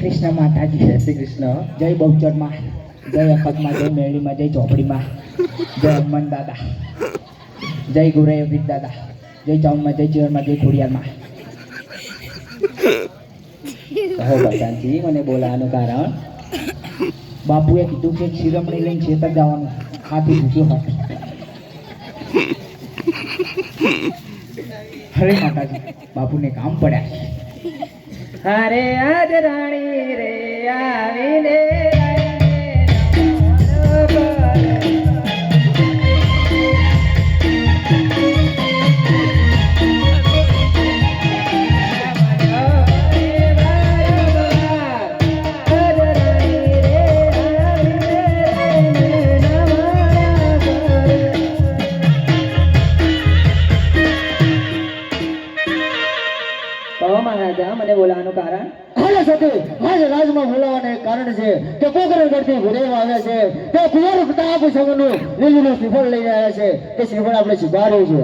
કૃષ્ણ માતાજી. જય શ્રી કૃષ્ણ. જય બહુચરમાં, જય અખતમાં, જય મેળીમાં, જય ચોપડીમાં, જય હનુમાન દાદા, જય ગુરૈ અભિત દાદા, જય ચાઉનમાં, જય ચેરમાં, જય ખોડિયારમાં. કહો બચાનજી, મને બોલાવાનું કારણ? બાપુએ કીધું કે શિરમણી લઈને ખેતર જવાનું, હાથી ભૂખ્યો હોય. હરે માતાજી, બાપુને કામ પડ્યા. હરે આજ રાણી રે આવીને મહારાજા, મને બોલાવાનું કારણ? હાલે સતી, આજ રાજમાં બોલાવાને કારણ છે કે પોકરણ કરતી ભુદેવા આવ્યા છે કે કુંવર પ્રતાપ સગનું લીલું શ્રીફળ લઈને આવ્યા છે. તે શ્રીફળ આપણે સ્વીકાર્યું છે.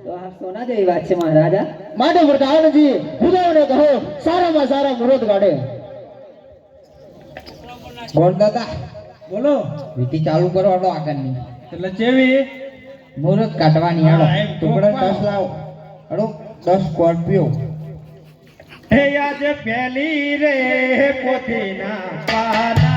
તો આ સોના જેવી વાત છે મહારાજા. માટે પ્રતાપજી ભુદેવને કહો સારામાં સારા મુહૂર્ત કાઢે. બોલ દાદા, બોલો. વિધિ ચાલુ કરો આડો આગળની. એટલે ચેવી મુહૂર્ત કાઢવાની આડો. હા, એમ ટુકડા ચોખમાં. 10 લાવો. આડો 10 સ્કોર્પિયો. હે આજે પહેલી રે પોતીના પાના